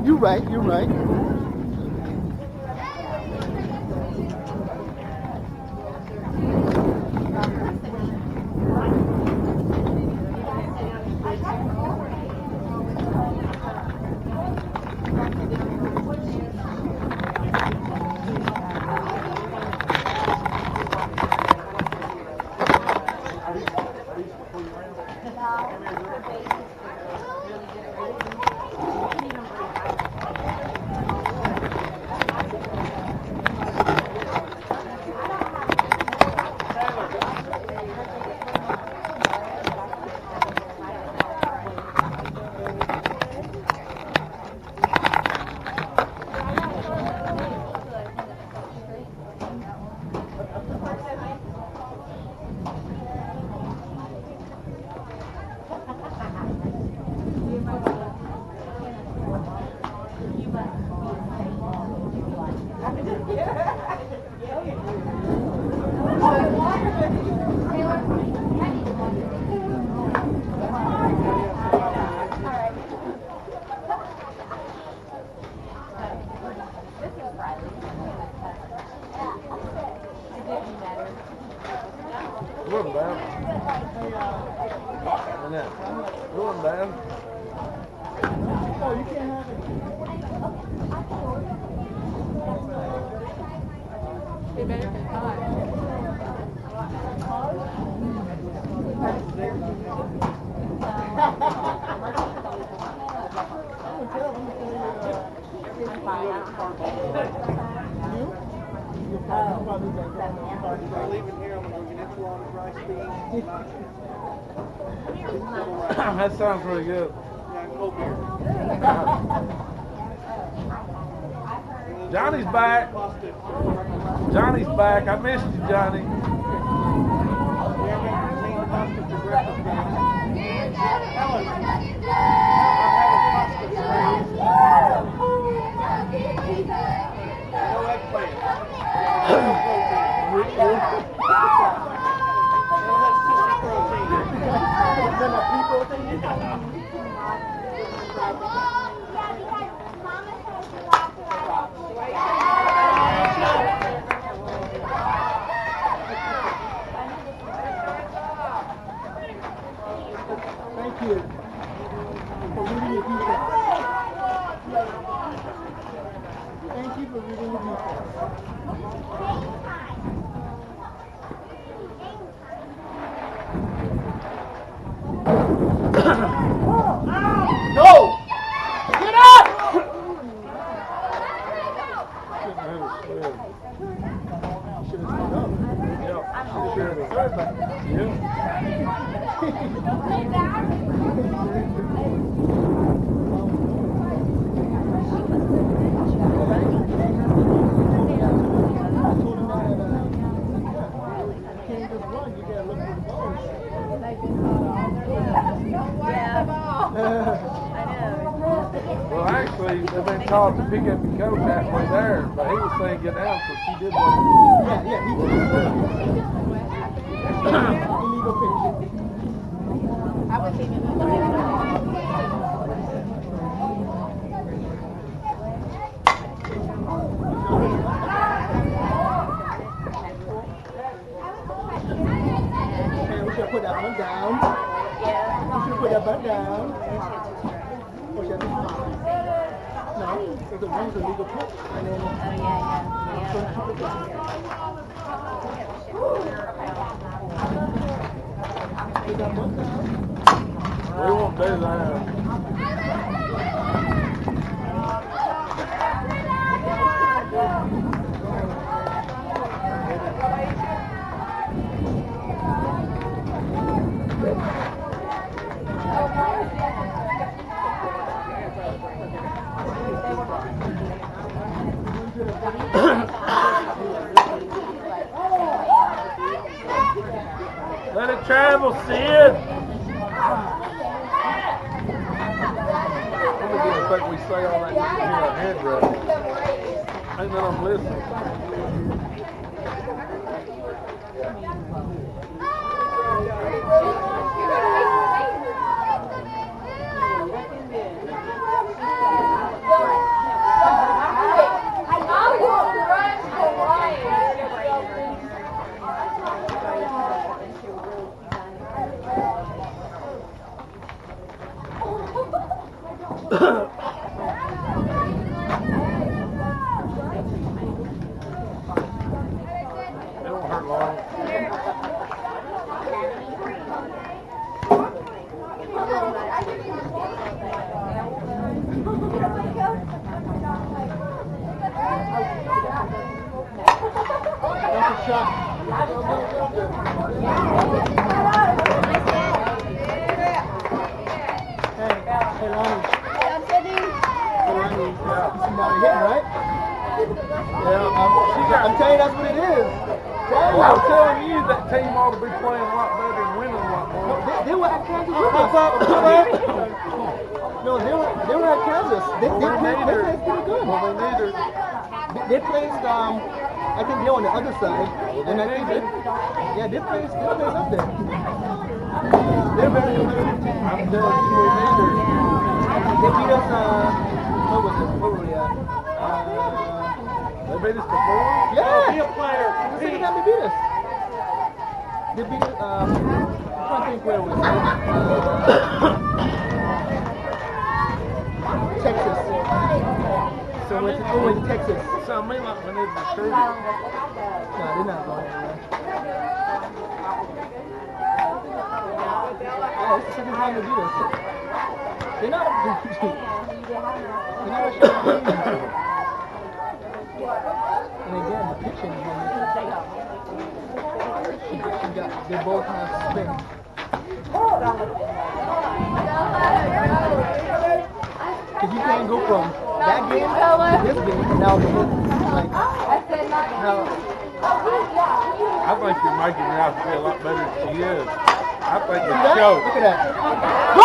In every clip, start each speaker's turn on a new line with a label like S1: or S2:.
S1: You're right, you're right.
S2: Going down. And that. Going down.
S1: Oh, you can't have it.
S3: They better be hot.
S1: Leaving here, I'm going to get into on the rice beans.
S2: That sounds pretty good.
S1: Yeah, cold beer.
S2: Johnny's back. Johnny's back. I missed you, Johnny.
S1: Thank you for reading your defense. Thank you for reading your defense. No! Get up! Should have stood up.
S2: Yeah, sure. Well, actually, they've been called to pick up your coach halfway there, but he was saying get down, so she did what
S1: Yeah, he did. Illegal pitch.
S3: I was thinking
S1: And we should put that one down. We should put that back down. Or should I be fine? No, because the one's a legal pitch. And then. Put that one down.
S2: we won't do that. Let it travel, Sid. I'm gonna get the fact we say all that headdress. Ain't none of them listening. long.
S1: That's a shot. Hey, Lonnie. Hey, Lonnie. She's not a hit, right?
S2: Yeah,
S1: I'm telling you, that's what it is.
S2: well, I'm telling you, that team ought to be playing a lot better and winning a lot more.
S1: They were at Kansas with us. No, they were at Kansas. They played pretty good.
S2: Well, they need her.
S1: They placed, I think they're on the other side. And I think they placed up there. They're very competitive team.
S2: I'm telling you, we need her.
S1: They beat us, what was it? Where were we at?
S2: They beat us before?
S1: Yeah!
S2: Be a player.
S1: The second time they beat us. They beat us, I'm trying to think where it was. Texas. So we went to Texas.
S2: Sound me like we need to recruit.
S1: No, they're not going anywhere. Yeah, it's the second time they beat us. They're not a strong team. And again, the pitching, they both have spin. Because you can't go from that game to this game and now like now.
S2: I think you're making her out to be a lot better than she is. I think
S1: See
S2: it's
S1: that?
S2: show.
S1: Look at that. Go!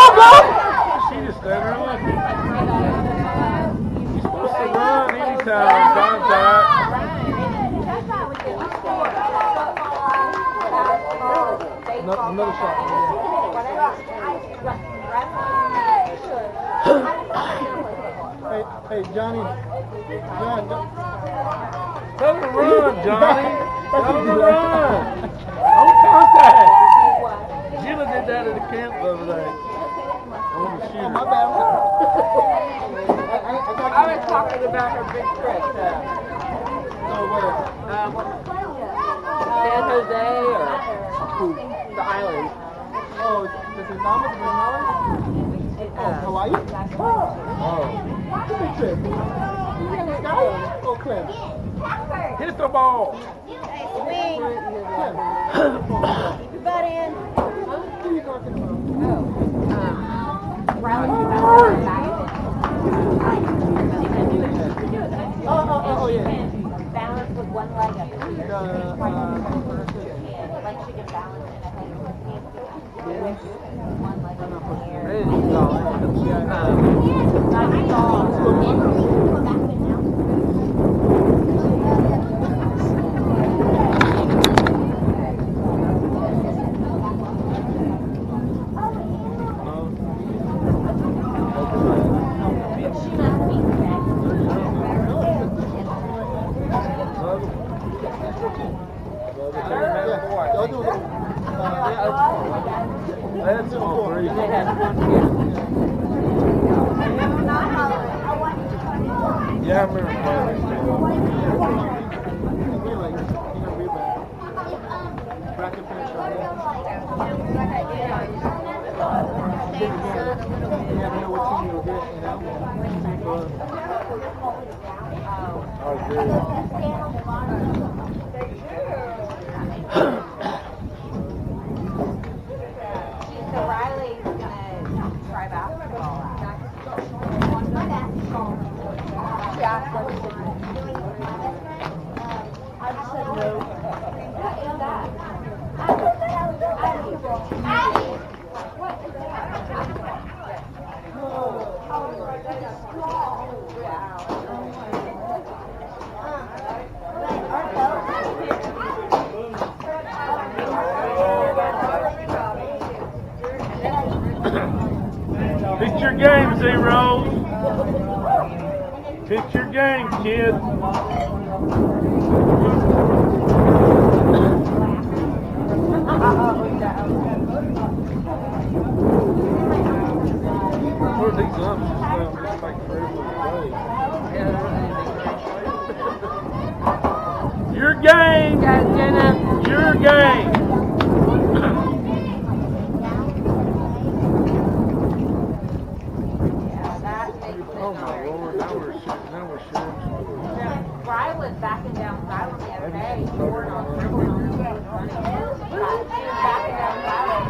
S2: She just standing there looking. You're supposed to run anytime on contact.
S1: Another shot. Hey, Johnny. John.
S2: Tell her to run, Johnny. Tell her to run. On contact. Sheila did that at the camp the other day. On the shooter.
S1: My bad.
S3: I was talking about her big trip to San Jose or the islands.
S1: Oh, this is Nama? Hawaii?
S2: Oh.
S1: Big trip. You in the sky? Oh, Clem.
S2: Hit the ball.
S1: Clem.
S3: Keep your butt in.
S1: Who are you talking about? Oh, yeah.
S4: Balance with one leg up. Like she can balance in a head. One leg up in
S2: That's all three. Yeah, I remember playing this game.
S1: Bracket finish right here. You never know what team you'll get, you know?
S2: I agree.
S4: So Riley's gonna try basketball. I just said no. What is that?
S2: Pick your game, Zeros. Pick your game, kid. Where are these up? Just like forever away. Your game.
S3: Guys, Jenna.
S2: It's your game. Oh my Lord, now we're shooting.
S4: Brian was backing down silent the other day. He scored on dribbling on the running. She was backing down silent.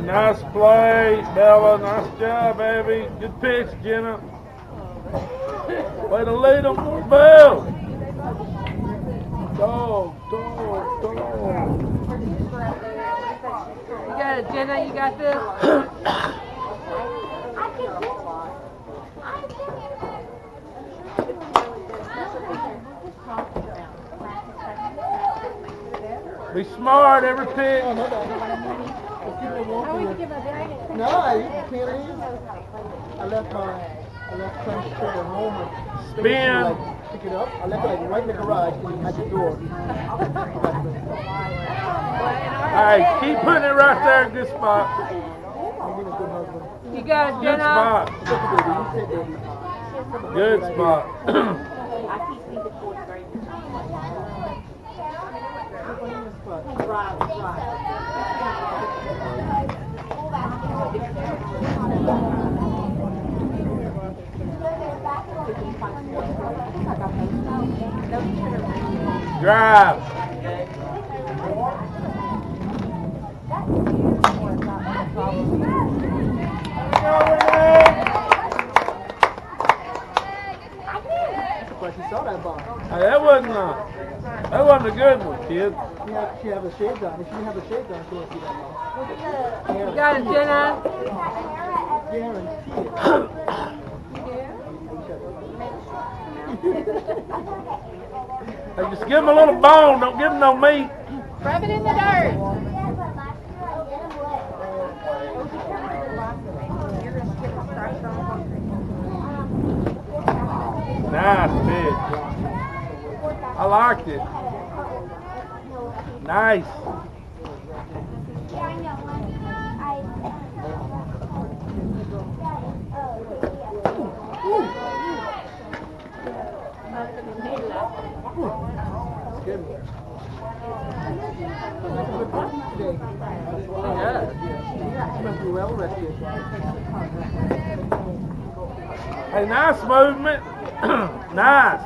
S2: Nice play, Bella. Nice job, baby. Good pitch, Jenna. Way to lead them, Bill. Dog.
S3: You got it, Jenna. You got this.
S2: Be smart every pitch.
S1: No, you can't leave. I left Clem's chair at home and
S2: Spin.
S1: pick it up. I left it like right in the garage at the door.
S2: Hey, keep putting it right there. Good spot.
S1: I'm being a good husband.
S3: You got it,
S2: Good
S3: Jenna.
S2: spot.
S1: Look at baby. You said baby.
S2: Good spot.
S4: I keep seeing the fourth grade.
S2: Drive.
S1: But she saw that ball.
S2: Hey, that wasn't a good one, kid.
S1: She have a shades on. If she didn't have a shades on, she wouldn't see that ball.
S3: You got it, Jenna.
S1: Guarantee
S2: Hey, just give him a little bone. Don't give him no meat.
S3: Rub it in the dirt.
S2: Nice pitch. I liked it. Nice. Hey, nice movement. Nice.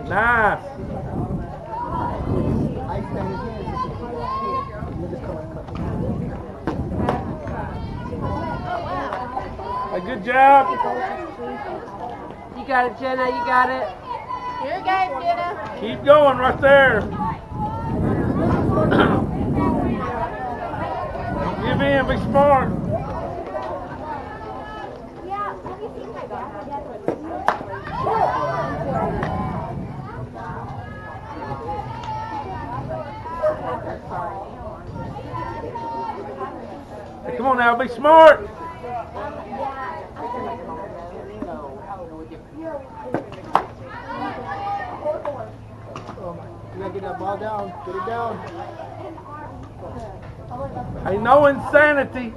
S2: Nice. Hey, good job.
S3: You got it, Jenna. You got it. Your game, Jenna.
S2: Keep going right there. Don't give in. Be smart. Hey, come on now. Be smart.
S1: You gotta get that ball down. Get it down.
S2: Hey, no insanity.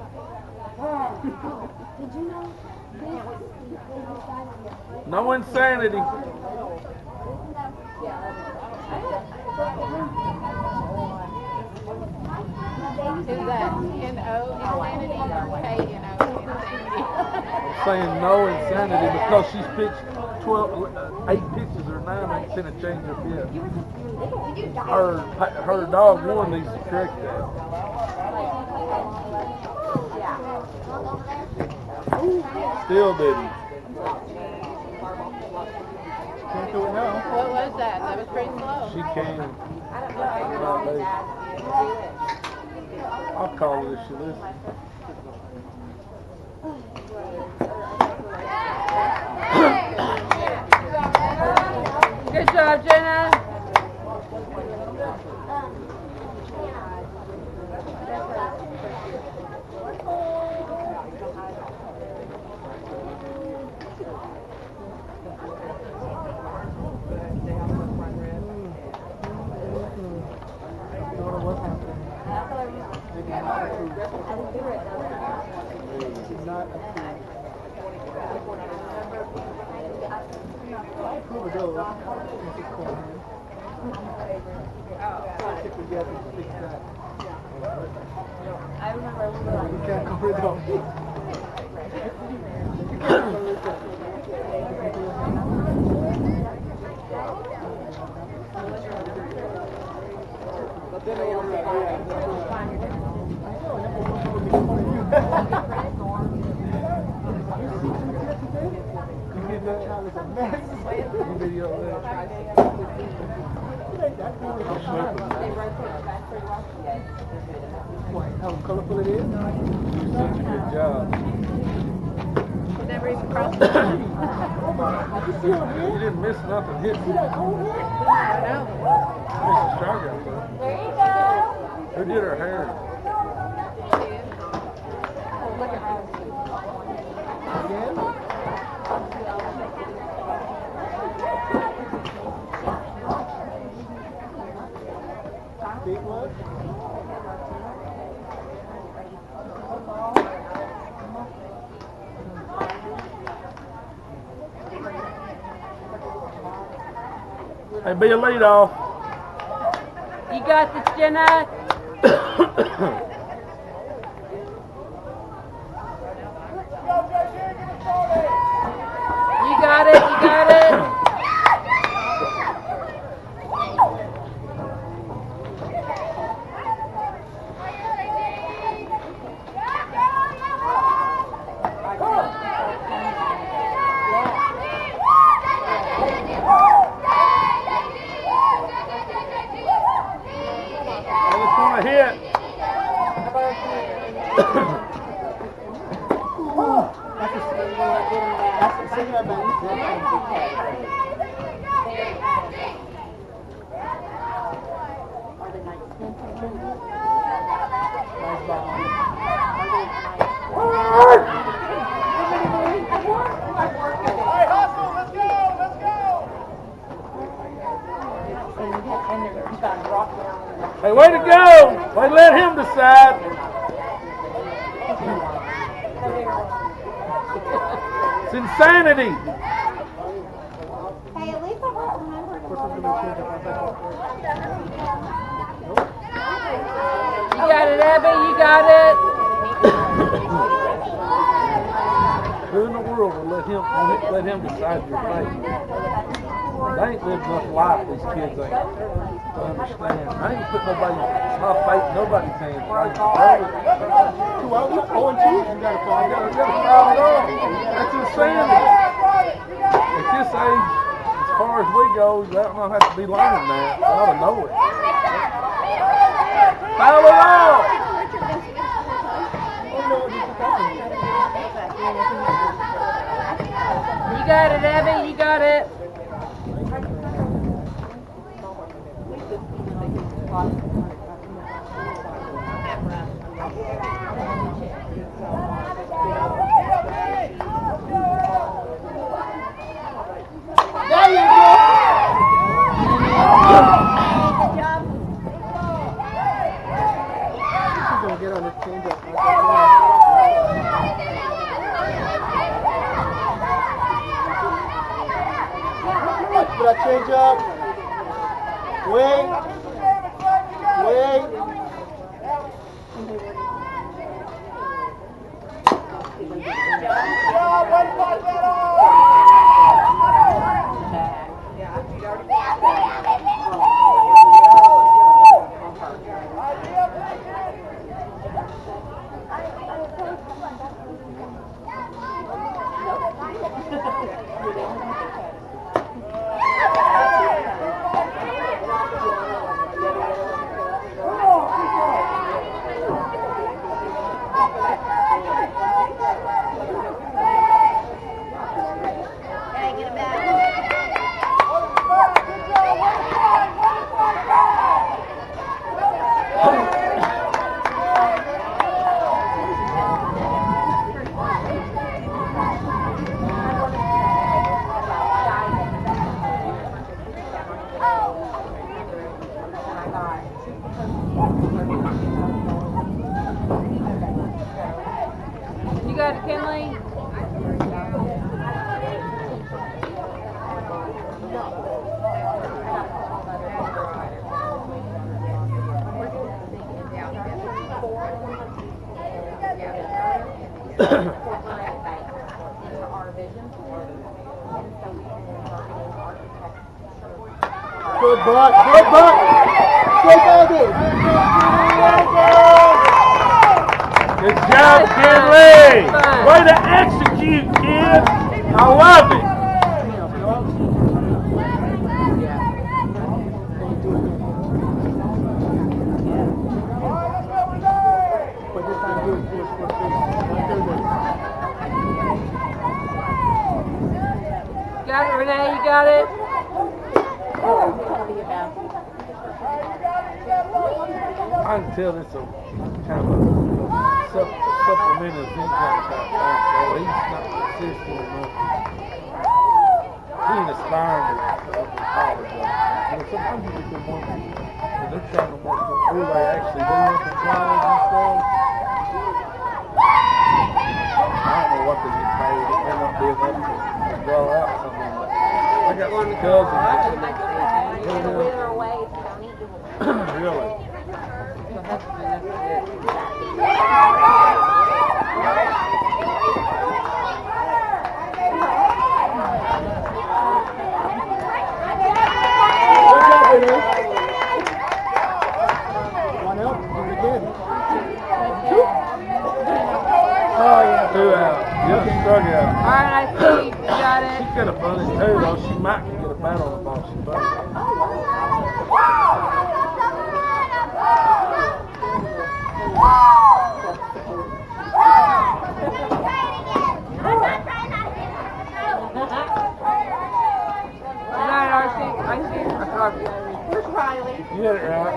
S2: No insanity.
S3: Is that N-O insanity or K-N-O insanity?
S2: I'm saying no insanity because she's pitched 8 pitches or 9 ain't seen a change up yet. Her dog one needs to correct that. Still didn't.
S1: Can't do it now.
S3: What was that? That was pretty slow.
S2: She can. I'll call her if she listens.
S3: Good job, Jenna.
S1: She's not approved. I approve of those. Mrs. Coleman. Stick together and fix that.
S4: I remember we were like,
S1: You can't cover it up. That child is a mess.
S2: Video of that.
S1: How colorful it is?
S2: You did such a good job.
S3: Never even crossed the line.
S2: You didn't miss nothing. Hit me.
S3: I know.
S2: Mrs. Stargate.
S4: there you go.
S2: Who did her hair?
S4: Look at her.
S1: Again? Big one?
S2: Hey, be a lead off.
S3: You got this, Jenna. You got it. You got it.
S2: I just want to hit. Hey, way to go! Way to let him decide. It's insanity.
S4: Hey, at least I remembered.
S3: You got it, Abby. You got it.
S2: Who in the world will let him decide your fate? They ain't lived enough life, these kids ain't, to understand. I ain't put my faith in nobody's hands. Right?
S1: Well, you're 0-2. You gotta fall down.
S2: You gotta foul it off. That's insanity. At this age, as far as we go, you don't have to be learning that. You ought to know it. Foul it off!
S3: You got it, Abby. You got it.
S1: There you go! She's gonna get on this change up. Put that change up. Wait. Wait.
S3: You got it, Kinley?
S1: Good butt, good butt. Good baby.
S2: Good job, Kinley. Way to execute, kid. I love it.
S1: But this time do it for
S3: Got it, Renee, you got it?
S2: I can tell this is kind of a supplemental income type thing. He's not consistent enough. He ain't aspiring to college. Sometimes you get them ones when they're trying to work through, they actually do want to college and stuff. I don't know what they get paid. It may not be enough to draw out something. But I got one cousin. Really?
S1: one out, do it again.
S2: Oh, yeah. 2 out. Yeah, struck out.
S3: Alright, I see. You got it.
S2: She could have done it too, though. She might get a bat on the ball. She better.
S4: Where's Riley?
S2: You hit it right.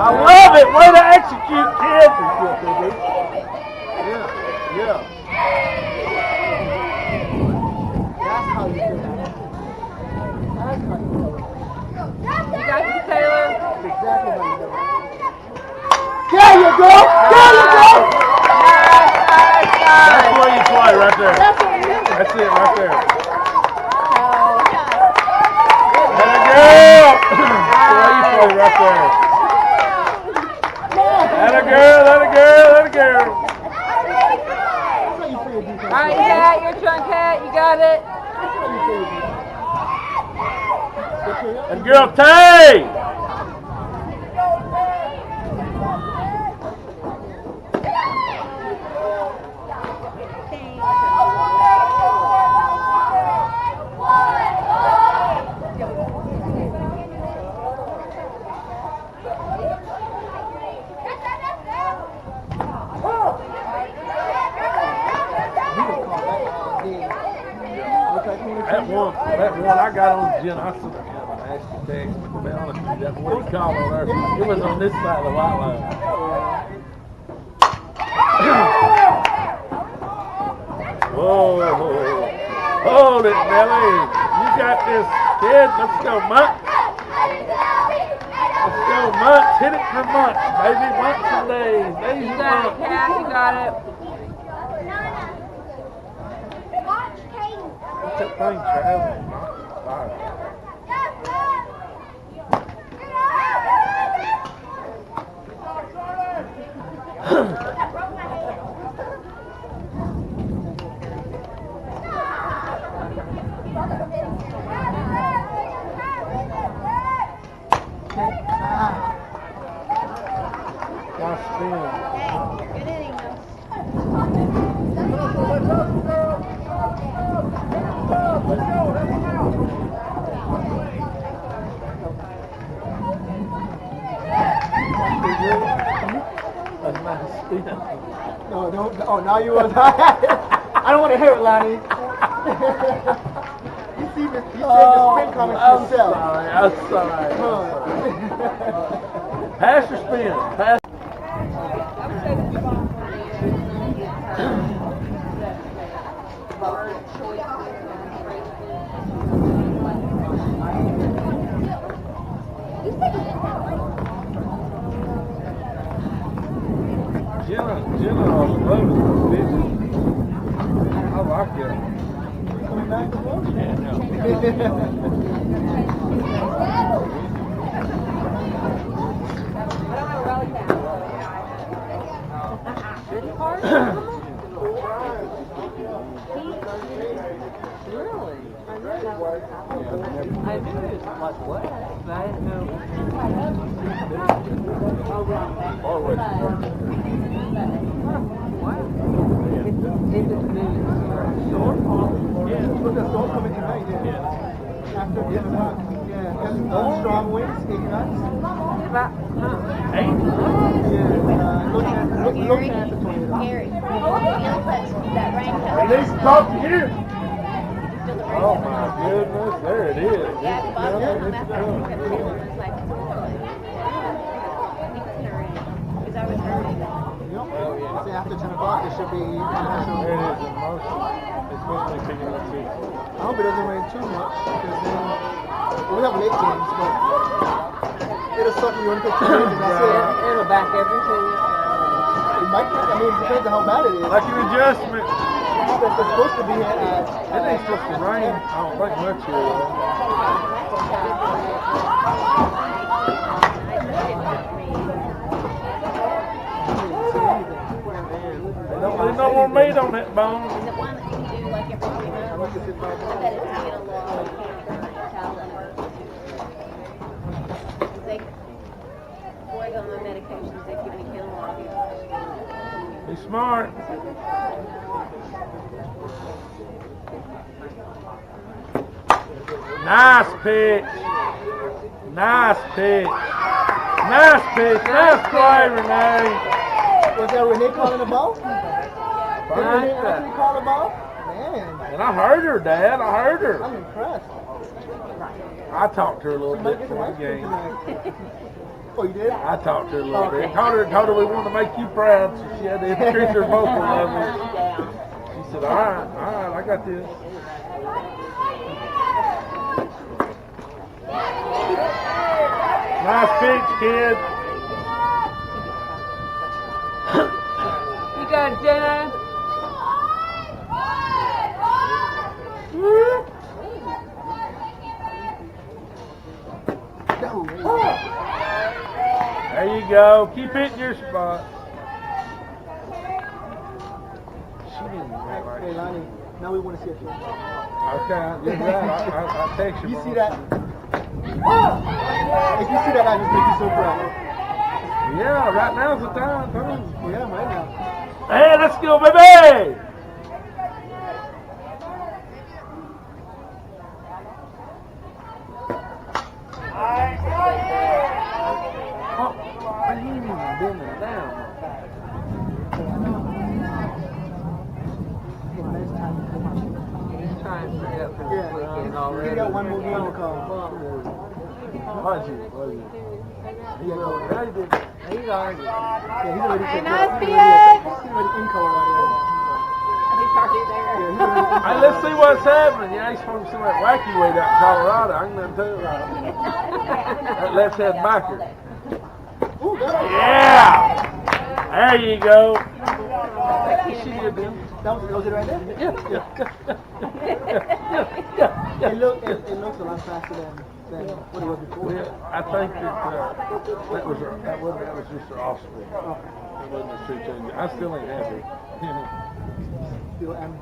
S2: I love it. Way to execute, kid. Yeah, yeah.
S1: That's how you do that.
S3: You got it, Taylor?
S1: That's exactly how you do it. There you go! There you go!
S2: That's where you play right there. That's it right there. Let it go! That's where you play right there. Let it go, let it go, let it go.
S3: Alright, Cat, your turn, Cat. You got it.
S2: And girl, Tay! That one I got on Jen, I said, I asked you text, but to be honest with you, that's what he called on there. It was on this side of the white line. Whoa, hold it, Nelly. You got this, kid. Let's go, Mutt. Let's go, Mutt. Hit it for Mutt, baby. Mutt some days. Days
S3: You
S2: of
S3: got it,
S2: Mutt.
S3: Cat. You got it.
S2: What's that thing traveling? Fire. Nice spin.
S1: No, no. Oh, now you was. I don't want to hear it, Lonnie. You see this? You said the spin comments yourself.
S2: I'm sorry. Pass or spin? Pass. Jenna loves vision. I like it.
S1: Coming back as well?
S2: Yeah, no.
S3: Really? I knew it was like what? But I didn't know.
S1: Yeah, look at Storm coming tonight. Yeah. After 8 o'clock. Yeah. And strong winds, 8 knots.
S3: About,
S1: Yeah. Look at the tornado.
S5: Gary, that rain coming.
S2: Let's talk to you. Oh my goodness, there it is.
S5: Yeah, the bottom of the map, I kept feeling, I was like, because I was hurting.
S1: Yep. See, after 10 o'clock, it should be.
S2: There it is in motion. It's supposed to be picking up too.
S1: I hope it doesn't rain too much, because then we have late games, but it'll suck you into 2 days and that's it.
S3: it'll back everything up.
S1: It might, I mean, it depends on how bad it is.
S2: Like an adjustment.
S1: It's supposed to be at.
S2: It ain't supposed to rain. I don't think much here. There's no more meat on that bone.
S5: And the one that you do like every 3 months, I bet it's get a little they boy on my medications, they give me killing.
S2: Be smart. Nice pitch. Nice pitch. Nice pitch. Nice play, Renee.
S1: Was that Renee calling the ball? Did Renee
S2: Fine.
S1: actually call the ball? Man,
S2: And I heard her, Dad. I heard her.
S1: I'm impressed.
S2: I talked to her a little
S1: Somebody
S2: bit
S1: get some
S2: before
S1: ice
S2: the
S1: cream
S2: game.
S1: tonight. Oh, you did?
S2: I talked to her a little bit. Told her we wanted to make you proud, so she had to increase her vocal levels. She said, all right, I got this. Nice pitch, kid.
S3: You got it, Jenna.
S2: There you go. Keep hitting your spot. She didn't act like
S1: Hey, Lonnie, now we want to see a film.
S2: Okay, I did that. I text you.
S1: You see that? If you see that, I just make you so proud.
S2: Yeah, right now's the time. Come on.
S1: Yeah, right now.
S2: Hey, let's go, baby! Oh, I ain't even been there down.
S1: Nice time to come on.
S3: Trying to get up for this
S1: Yeah,
S3: weekend
S1: we
S3: already.
S1: got one more game to come.
S2: Was you?
S1: Yeah, no.
S2: Yeah, you did.
S3: He's already.
S1: Yeah, he's already
S5: Hey,
S1: checked
S5: nice
S1: out.
S5: pitch.
S1: He's already in Colorado.
S5: He's already there.
S1: Yeah, he's already in
S2: Hey, let's see what's happening. Yeah, he's from some of that wacky way down in Colorado. I can never tell you right. That left head backer.
S1: Ooh, that
S2: Yeah! There you go. She did them.
S1: was it right there?
S2: Yeah.
S1: It looks a lot faster than what it was before.
S2: Yeah, I think that was just her offspring. That wasn't a true change. I still ain't happy.
S1: Still am.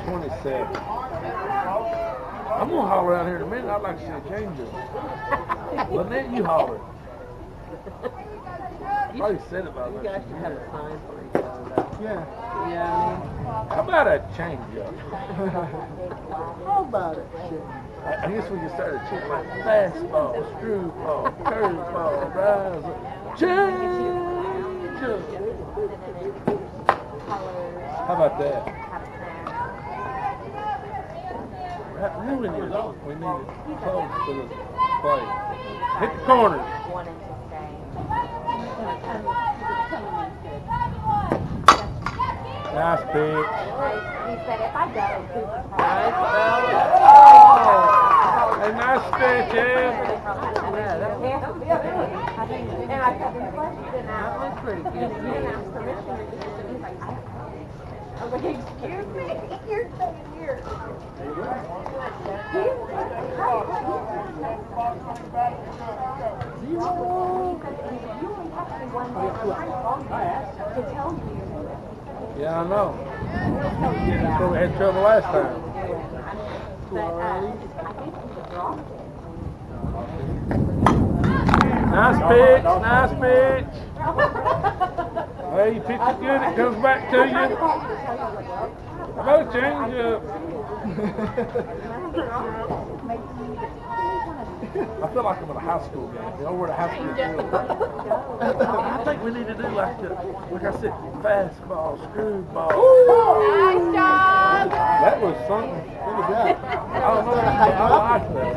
S2: 27. I'm gonna holler out here in a minute. I'd like to see a change-up. Wasn't that you holler? Probably said it about
S3: You
S2: that.
S3: guys should have a sign for each other.
S1: Yeah.
S3: Yeah.
S2: How about a change-up?
S1: How about it? Shit.
S2: I guess we can start a chant like fastball, screwball, curveball, rise, change. How about that? Right now we need it close to the play. Hit the corners. Nice pitch.
S4: He said if I go,
S3: Nice ball.
S2: A nice pitch,
S3: Yeah, that was
S4: and I kept him questioning
S3: that
S4: out.
S3: was pretty
S4: He
S3: good.
S4: didn't ask permission to do it. He's like, I was like, excuse me, you're so weird. You only have to be one day to tell you.
S2: Yeah, I know. That's why we had trouble last time.
S4: But I think he dropped it.
S2: Nice pitch, nice pitch. Well, you pitch it good, it comes back to you. How about a change up? I feel like I'm at a high school game. You know, we're at a high school field. I think we need to do like I said, fastball, screwball.
S4: Nice job.
S2: That was something.
S1: What was that?
S2: I don't know. I like that.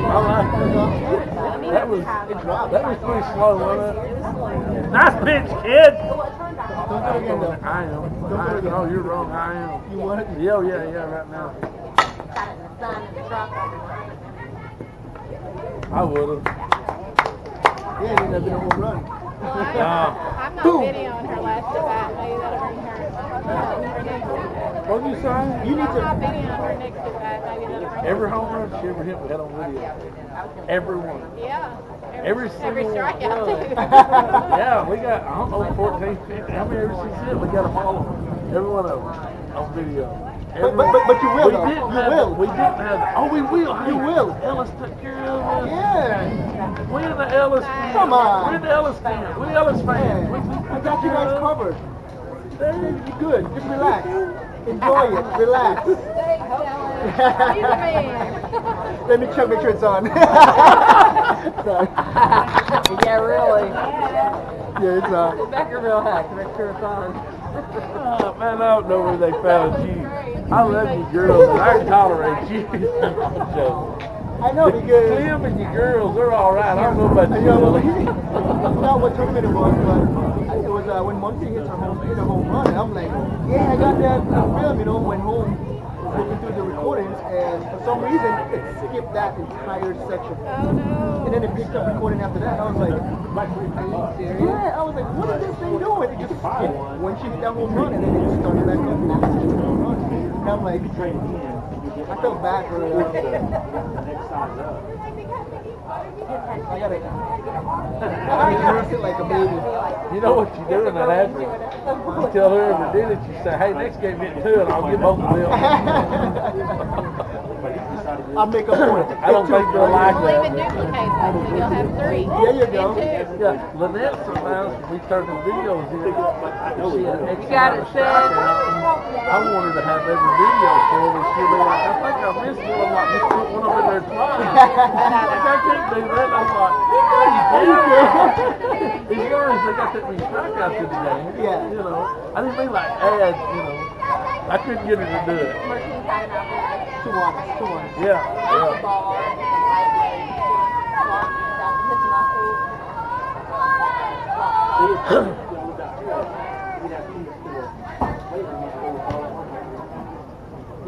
S2: I like that. That was pretty slow, wasn't it? Nice pitch, kid.
S1: Don't do it again, though.
S2: I am. No, you're wrong. I am.
S1: You want it?
S2: Yeah, right now.
S4: Got it in the sun and the truck.
S2: I would have.
S1: Yeah, it ended up being a home run.
S6: I'm not videoing her last at bat. Maybe that'll bring her next.
S2: What did you say?
S1: You need
S6: I'm not
S1: to.
S6: videoing her next at bat. Maybe that'll bring her.
S2: Every home run she ever hit, we had on video. Every one.
S6: Yeah.
S2: Every single one.
S6: strikeout too.
S2: Yeah, we got, I don't know, 14, 15. How many ever she's hit? We got them all on. Every one of them on video.
S1: But you will,
S2: We
S1: though.
S2: didn't
S1: You
S2: have
S1: will.
S2: We didn't have. Oh, we will.
S1: You will.
S2: Ellis took care of us.
S1: Yeah.
S2: We in the Ellis fans.
S1: Come on.
S2: We're in the Ellis fans. We Ellis fans.
S1: I got you guys covered. You're good. Just relax. Enjoy it. Relax.
S6: He's a man.
S1: Let me check, make sure it's on. Sorry.
S3: Yeah, really.
S1: Yeah, it's on.
S3: Back her real hack to make sure it's on.
S2: Oh, man, I don't know where they found you. I love you girls, and I can tolerate you. I'm joking.
S1: I know because
S2: Clem and you girls, they're all right. I don't know about
S1: I
S2: you.
S1: know.
S2: Lily.
S1: I forgot what tournament it was, but it was when Muncie hit a home run, and I'm like, yeah, I got that film, you know, went home, looking through the recordings, and for some reason, it skipped that entire section.
S6: Oh no.
S1: And then it picked up recording after that, and I was like, yeah, I was like, what is this thing doing? It just skipped when she hit that home run, and then it just started back up, and that's the home run. And I'm like, I felt bad for her. I gotta nurse it like a baby.
S2: You know what you do when that happens? You tell whoever did it, you say, hey, next game get two, and I'll get both of them.
S1: I'll make up for it.
S2: I don't think they'll like
S6: We'll even
S2: that.
S6: duplicate one, so you'll have three.
S1: There you go.
S6: And two.
S2: Yeah, Lynette sometimes, when we start the videos here, she had X
S3: You got it
S2: amount of
S3: set.
S2: strikeouts. I want her to have every video for me. She'll be like, I think I missed one. I'm like, just put one up in there twice. She's like, I can't do that. And I'm like, yeah, you can. As far as they got that many strikeouts in the game,
S1: Yeah.
S2: you know, I didn't mean like add, you know, I couldn't get her to do it.
S4: Martine had an opportunity.
S1: 2 1. 2 1.
S2: Yeah,
S4: The ball, lightweight, long stuff, his muscles.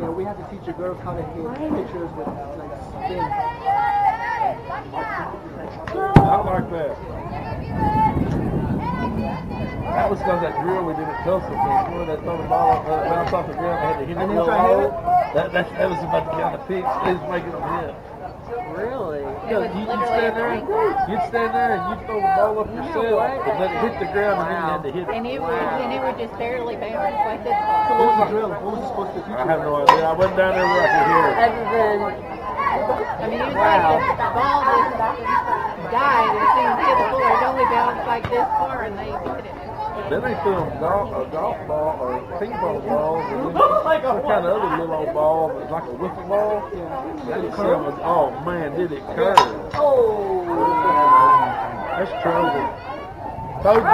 S1: Yeah, we have to teach the girls how to hit pitchers with like spin.
S2: I like that. That was because that drill we did at Tulsa, remember that throw the ball up, bounce off the ground, they had to hit
S1: And
S2: it
S1: then
S2: real
S1: try to hit
S2: low.
S1: it?
S2: That was about the kind of pitch they was making them hit.
S3: Really?
S2: Yeah, you'd stand there, and you'd throw the ball up yourself, and let it hit the ground, and then you had to hit it.
S6: And it would just barely bounce like this
S1: So
S6: far.
S1: what was the drill? What was it supposed to teach
S2: I
S1: you?
S2: have no idea. I went down there where I could hear it.
S3: Other than,
S6: I mean, it was like the ball just died as soon as it hit the floor. It only bounced like this far and they hit it.
S2: Then they threw them a golf ball or ping pong balls, and then some kind of other little old ball that was like a wiffle ball. Oh man, did it curve?
S1: Oh!
S2: That's trouble. Told you.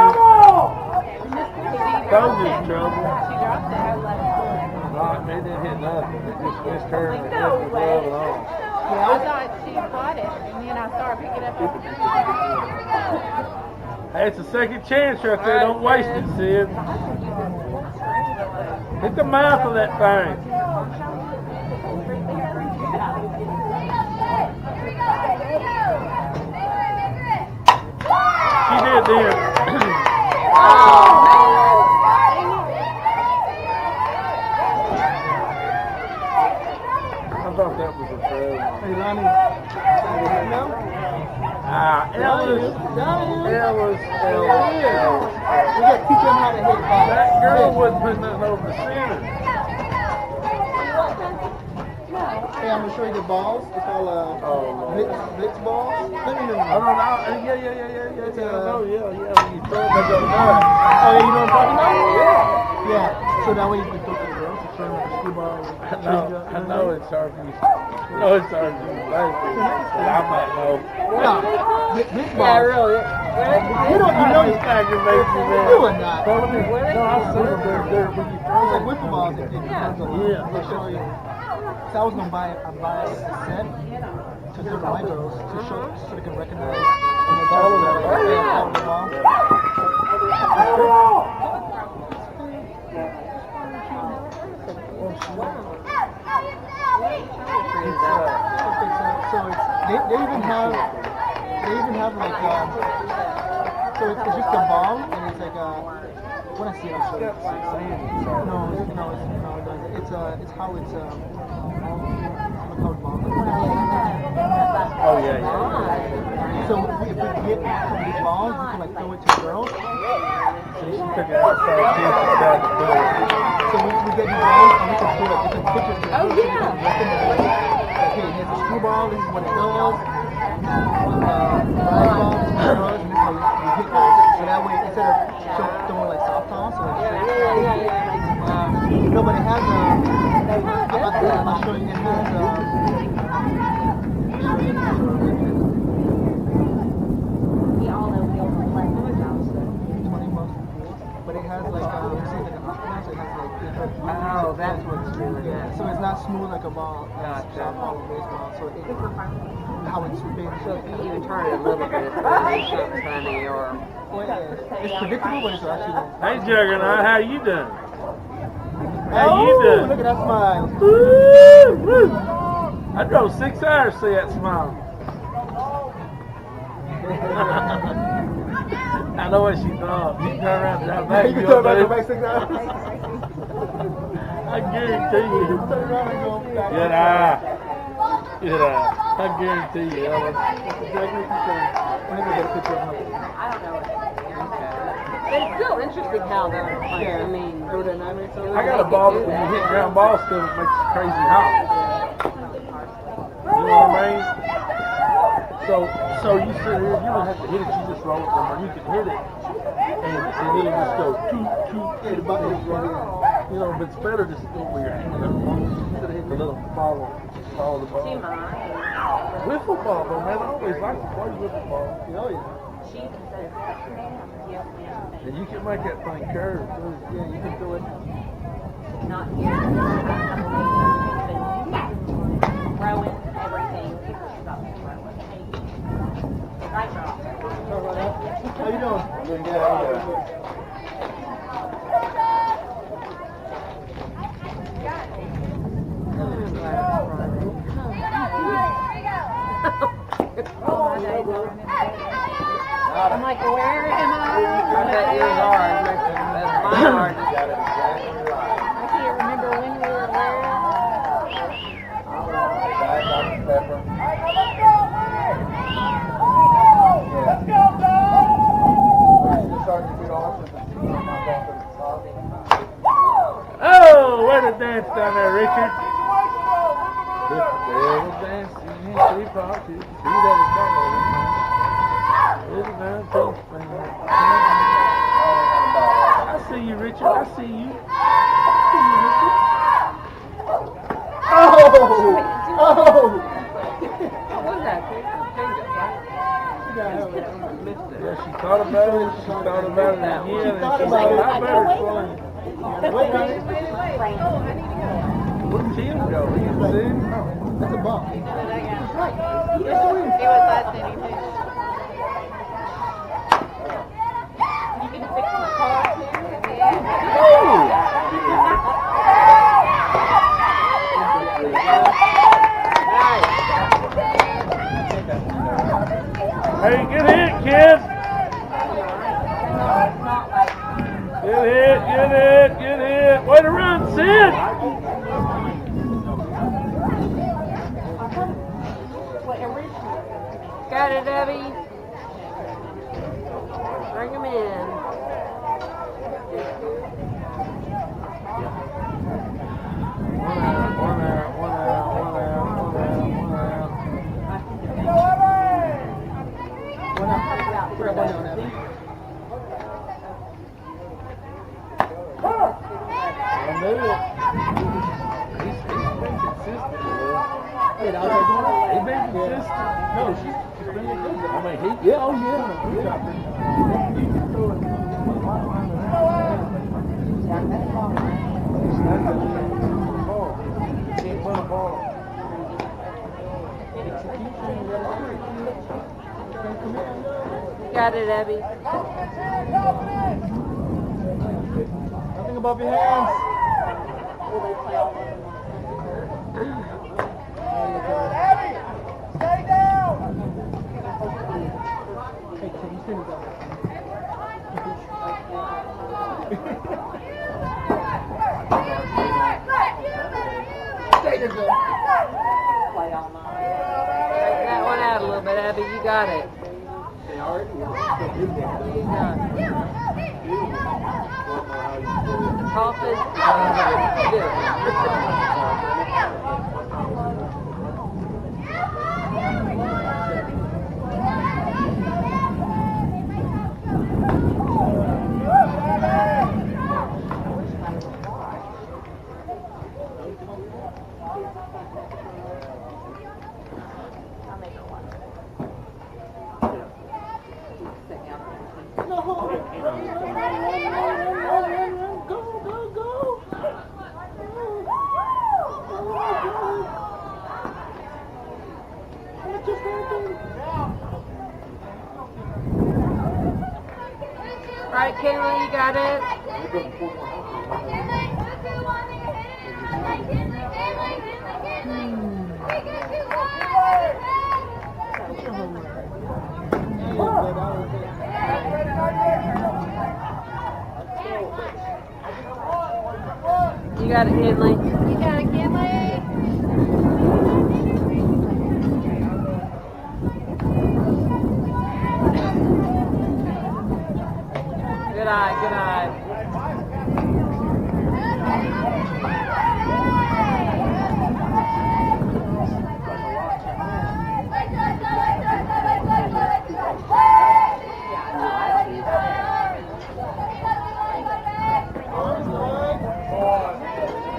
S2: Told you it's trouble.
S6: She dropped it.
S2: No, it didn't hit nothing. It just missed her and it left the glove alone.
S6: I thought she caught it, and then I saw her pick it up.
S2: Hey, it's a second chance right there. Don't waste it, Sid. Hit the mouth of that thing. She did then. I thought that was a throw.
S1: Hey, Lonnie. No?
S2: Ellis.
S1: We got to teach them how to hit balls.
S2: That girl wasn't putting nothing over the center.
S1: Hey, I'm going to show you the balls. It's called blitz balls.
S2: I don't know. Yeah.
S1: It's
S2: I know, yeah. When you throw it,
S1: Oh, yeah, you know what I'm talking about? Yeah. So that way you can throw it to the girls. It's like a screwball.
S2: I know it's hard for you. I know it's hard for you. But I might know.
S1: No, blitz balls.
S3: Yeah, really.
S1: You don't know you
S2: aggravates me, man.
S1: You are not.
S2: No, I see them. They're when you
S1: It's
S2: throw
S1: like
S2: it.
S1: wiffle balls. It depends on
S2: Yeah.
S1: I'll show you. So I was gonna buy a set to give my girls to show so they can recognize when they follow the ball. So they even have like so it's just a ball and it's like when I see it I'll show you. No, it doesn't. It's how it's ball.
S2: Oh, yeah.
S1: So if we get some of these balls, we can like throw it to the girls.
S2: So she took it outside.
S1: So we get these balls and we can do like different pictures.
S3: Oh, yeah.
S1: Okay, here's a screwball. This is what it does. Ball, this is what it does, and this is how you hit those. So that way, instead of throwing like soft toss or like no, but it has I'll show you. It has
S4: We all know we don't like $20,
S1: but it has like see like an octagon, so it has like
S3: Oh, that's what's really good.
S1: so it's not smooth like a ball,
S3: Gotcha.
S1: softball or baseball. So how it's been.
S3: So if you even turn it a little bit, it's something funny or...
S1: It's predictable, but it's actually.
S2: Hey, Juggernaut, how you doing? How
S1: Oh,
S2: you doing?
S1: look at that smile.
S2: Woo! I drove 6 hours to see that smile. I know what she thought. You can turn around and drive back.
S1: You can turn back and go back 6 hours.
S2: I guarantee you.
S1: Turn around and go back.
S2: Get out. I guarantee you.
S1: Exactly what you said. Whenever I get a picture of her.
S4: I don't know what
S3: But it's still interesting how they're, like,
S1: Yeah.
S3: I mean...
S1: Aerodynamics.
S2: I got a ball that when you hit ground ball still it makes it crazy hot. You know what I mean? So you sit here, you don't have to hit it, you just roll it from you can hit it and it'll just go toot, the button is running. You know, but it's better just to go where your hand up. Instead of hitting the little follow the ball.
S4: she mine.
S2: Wiffle ball though, man. I always like to play wiffle ball.
S1: Oh yeah.
S4: She says,
S2: And you can make that thing curve too.
S1: Yeah, you can do it.
S4: not here. Throwing everything. Stop throwing. Right, girl.
S1: How you doing?
S2: Doing good, how you doing?
S6: I'm like, where am I?
S3: That is hard. That's my hard.
S6: I can't remember when we were where.
S2: Oh, what a dance down there, Richard. If the devil dancing in three parts, you can see that it's gone. It's not too see you, Richard. I see you.
S1: Oh!
S3: What was that? Change-up, right?
S2: Yeah, she thought about it. She thought about it again. And she's like, I better explain.
S1: Wait,
S6: Oh, I need to go.
S2: Where'd Tim go? He was in.
S1: that's a bump.
S6: He was last inning, too. You can fix my car, too.
S2: Hey, good hit, kid. Good hit, good hit, good hit. Way to run, Sid.
S3: Got it, Abby. Bring him in.
S2: One out, one out, one out, one out, one out, one out. I knew it. He's been consistent. He's been consistent. No, she's been good. I mean, yeah, oh yeah. Can't win a ball.
S3: Got it, Abby.
S1: Nothing above your hands.
S7: Stay down!
S1: Hey, can you stand up?
S3: That one out a little bit, Abby. You got it. Coffin. Right, Kayla, you got it. You got it, Kinley.
S6: You got it, Kinley?
S3: Good eye, good eye.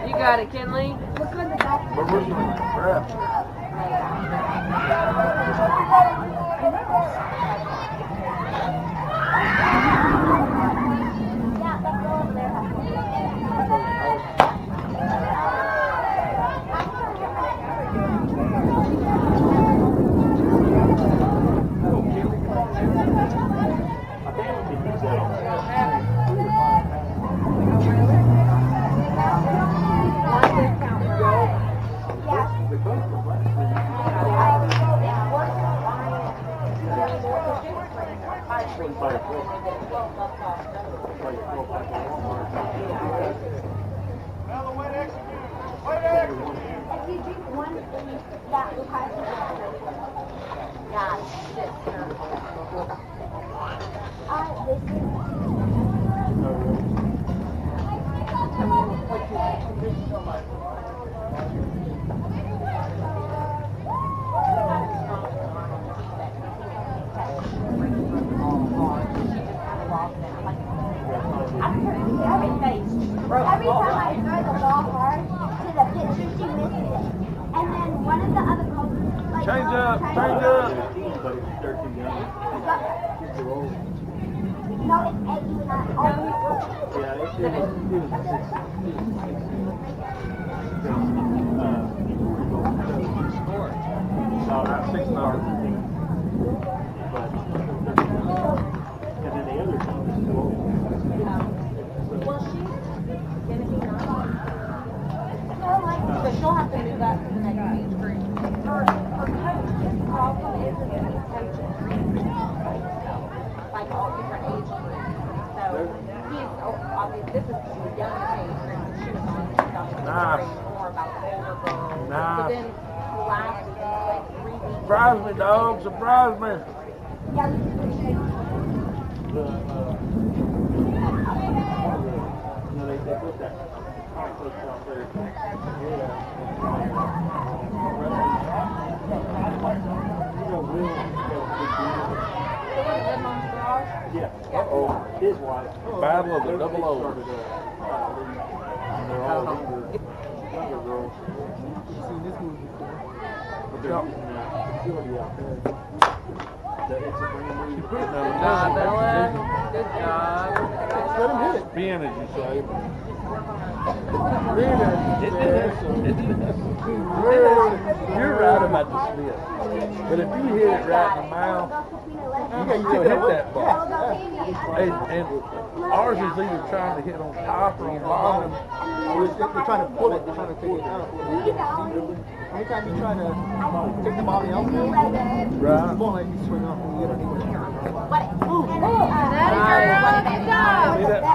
S3: You got it, Kinley.
S7: Yeah. every time I throw the ball hard to the pitcher, she misses it. And then one of the other girls, like,
S2: Change up.
S7: but it's 13 young. No, it's 8 you and I. Yeah, it's 6.
S2: No, not 6 numbers.
S7: And then the other team is too old.
S4: Well, she's gonna be 9. So she'll have to move up to the next age group. Her coach, his problem is that he's coaching like all different age groups. So he's obviously this is the youngest age group that she was on. She's obviously
S2: Nice.
S4: more about the older girls.
S2: Nice.
S4: But then last week, like 3 weeks.
S2: Surprise me, dog. Surprise me.
S7: They put that coach out there. Yeah. Uh-oh. His wife.
S2: Battle of the double O.
S7: And they're all younger girls.
S1: You've seen this movie before.
S7: But they're using that facility out there. It's a brand new.
S3: Good job, Ella. Good job.
S1: Just let him hit it.
S2: Spin, as you say. You're right about the spin. But if you hit it right in the mouth, you can still hit that ball. And ours is either trying to hit on top or on bottom.
S1: They're trying to pull it. They're trying to take it out. Anytime you try to take the ball in the outfield,
S2: Right.
S1: the ball like you swing off and you get underneath it.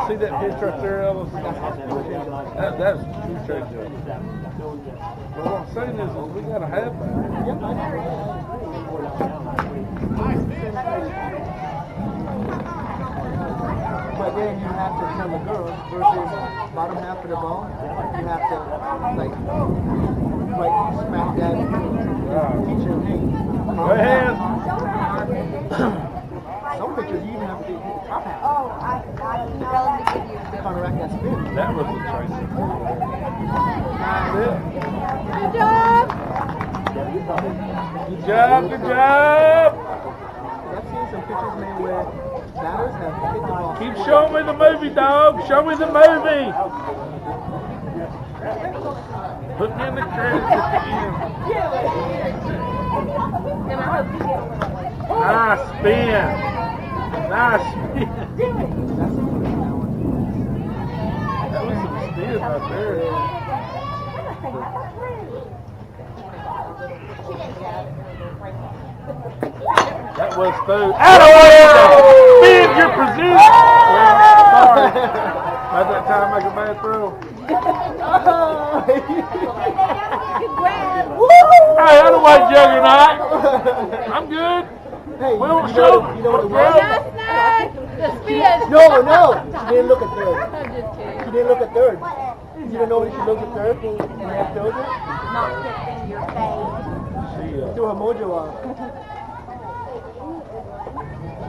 S2: See that pitch right there, Ellis? That's true change. But what I'm saying is we got to have that.
S1: But then you have to tell the girls versus bottom half of the ball, you have to like smack that, teach them, hey.
S2: Go ahead.
S1: Some pitchers you even have to hit the top half.
S4: Tell them to give you a good
S1: Counteract that spin.
S2: That was the choice.
S6: Good job.
S2: Good job, good job.
S1: I've seen some pitchers, man, where batters have hit the ball.
S2: Keep showing me the movie, dog. Show me the movie. Put me in the credits at the end.
S4: And I hope you get a little like.
S2: Nice spin. Nice spin. That was some spin right there. That was food. Attaboy! Spin your position. Sorry. By that time, make a bad throw. Hey, other way, Juggernaut. I'm good.
S1: Hey,
S2: We don't
S1: you
S2: show.
S1: know what it was?
S6: Last night, the spin.
S1: No. She didn't look at third.
S6: I'm just kidding.
S1: She didn't look at third. You don't know when she looked at third and half throws it?
S4: Not kissing your face.
S2: She,
S1: Threw her mojo off.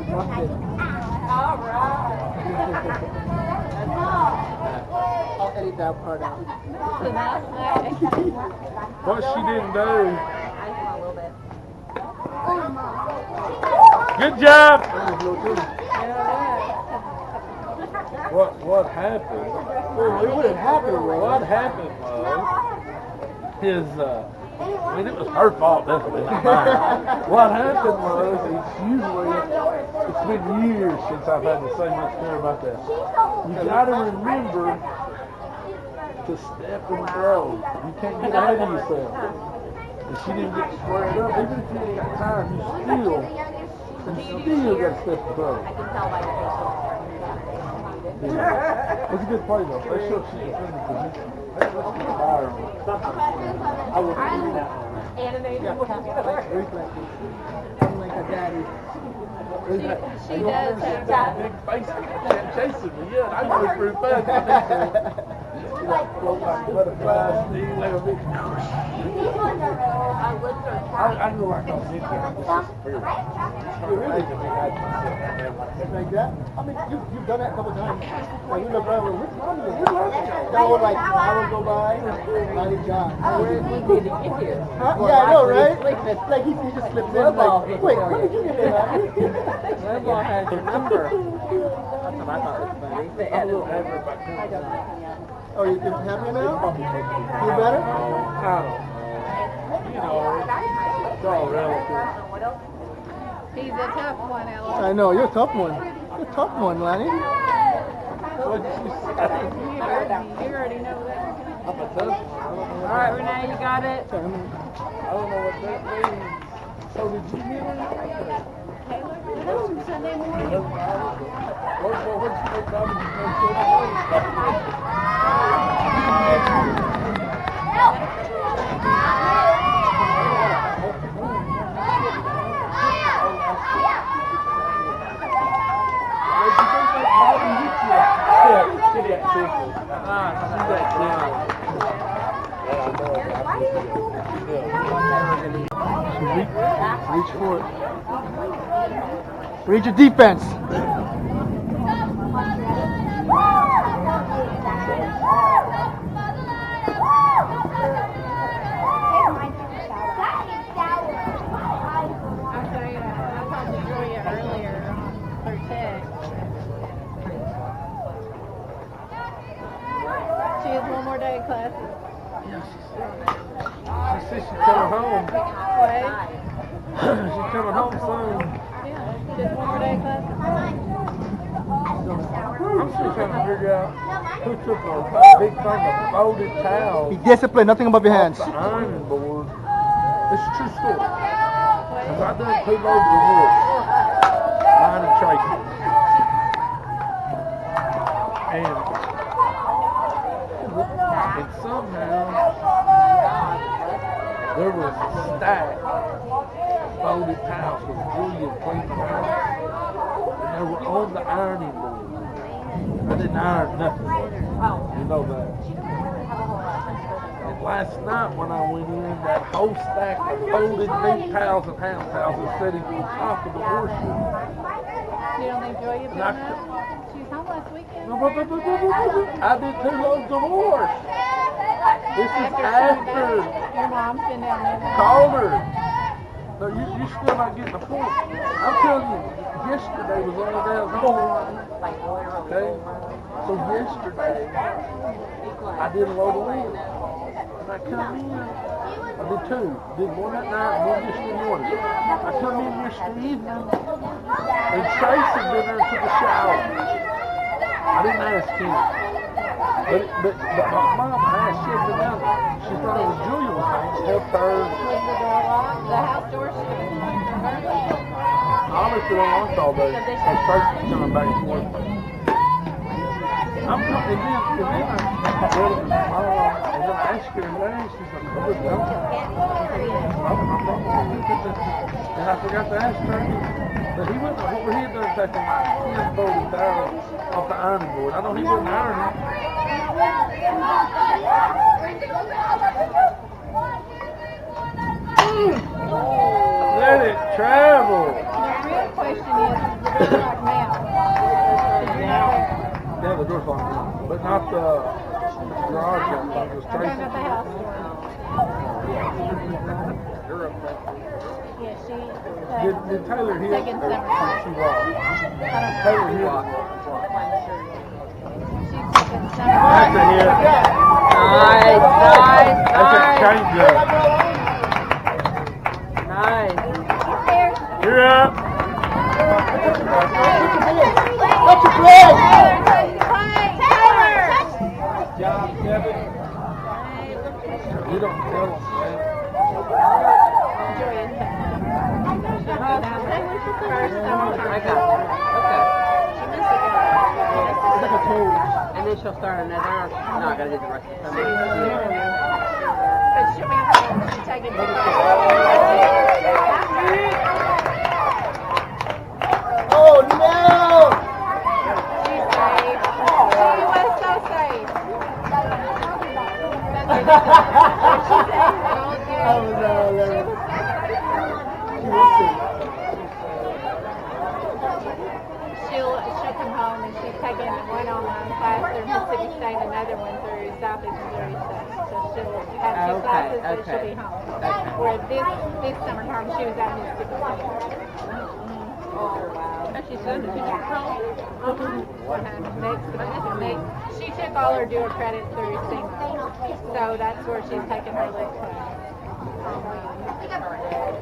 S1: Lost it.
S4: All right.
S1: I'll edit that part out.
S2: what she didn't do.
S4: I just want a little bit.
S2: Good job.
S1: That was low too.
S2: What happened?
S1: Oh, it would have happened, Ray.
S2: What happened was his. I mean, it was her fault, definitely not mine. What happened was, it's been years since I've had to say much more about that. You got to remember to step and throw. You can't get ahead of yourself. And she didn't get squared up. Even if you ain't got time, you still got to step and throw.
S4: I can tell by your facial
S2: Yeah. It's a good play though. They show she defended the position. Let's get fire on it.
S7: I will do that.
S4: animated.
S1: Yeah, reflexes. Unlike her daddy.
S6: She does have
S2: That big face chasing me. Yeah, I go through fast. She like float like butterflies, sting like a big. I go like a ninja.
S1: Like that? I mean, you've done that a couple times. Like, you look around, what's wrong with you? So like hours go by, now he's gone.
S3: We need to get here.
S1: Yeah, I know, right? Like he just slips in. Like, wait, when did you get there, man?
S3: Rebel has your number. That's what I thought was funny. They added
S1: Oh, you're happy now? Feel better?
S2: You know, it's all relative.
S6: He's a tough one, Ella.
S1: I know, you're a tough one. You're a tough one, Lanny.
S2: What did you say?
S6: You already know that.
S2: I'm a tough one.
S3: All right, Renee, you got it.
S2: I don't know what that means. So did you hear it?
S6: Taylor, Sunday morning.
S1: Reach for it. Read your defense.
S6: I'll tell you, I talked to Julia earlier through text. She has one more day of classes.
S2: She said she's coming home.
S6: What?
S2: She's coming home soon.
S6: Yeah, she has one more day of classes.
S2: I'm still trying to figure out who took a big thing of folded towels
S1: Be disciplined, nothing above your hands.
S2: off the ironing board. It's a true story. Because I done 2 loads of wood. Mine and Tracy. And somehow there was a stack of folded towels because Julia cleaned the house. And they were on the ironing board. I didn't iron nothing. You know that. And last night when I went in, that whole stack of folded meat towels and hand towels was sitting on top of the washroom.
S6: You don't think Julia did
S2: And I
S6: that? She was home last weekend.
S2: I did 2 loads of wash. This is after.
S6: Your mom's been down there.
S2: Called her. No, you're still not getting the point. I'm telling you, yesterday was only down home. Okay? So yesterday, I did a load of wood. And I come in, I did 2. Did one that night and one yesterday morning. I come in yesterday evening, and Tracy been there and took a shower. I didn't ask him. But my mom asked, she had been down there. She thought it was Julia was home, helped her.
S6: Was the door locked? The house door shut?
S2: Honestly, I locked all day. Because Tracy's coming back and forth. I'm coming, and then I well, and then I asked her in there, she's like, oh, it's done. And I forgot to ask her. But he went over here there taking 10 folded towels off the ironing board. I know he wasn't ironing. Let it travel.
S6: The real question is the door locked now?
S2: Yeah, the door's locked now. But not the garage outside. It was
S6: I'm talking
S2: Tracy.
S6: about the house door. Yeah, she.
S2: Did Taylor hit?
S6: Taking
S2: Or
S6: summer.
S2: she walked?
S6: I don't
S2: Taylor hit.
S6: She's taking summer.
S2: That's a hit.
S3: Nice.
S2: That's a change up.
S3: Nice.
S2: You're up.
S1: What's your flag?
S2: Good job, Kevin. You don't tell them, man.
S3: I got it. Okay. And then she'll start another. No, I gotta do the rest of the time.
S6: But she'll be home. She's taking the
S1: Oh no!
S6: She's safe. She was so safe.
S1: Oh no,
S6: She was safe. She'll come home and she's taking one online class through Mississippi State and another one through Southeast Missouri State. So she'll have two classes, but she'll be home. Where this summertime she was at Mississippi State.
S3: She's done the teacher home.
S6: She took all her dual credits through single. So that's where she's taking her lit class.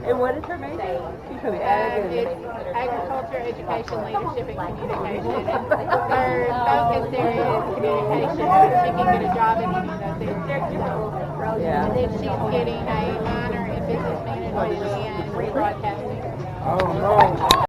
S3: And what is her major? She's going to be
S6: It's agriculture, education, leadership, and communication. Her focus area is communication. She can get a job in any of those areas.
S3: Yeah.
S6: And then she's getting a minor in business management and broadcasting.
S2: Oh no.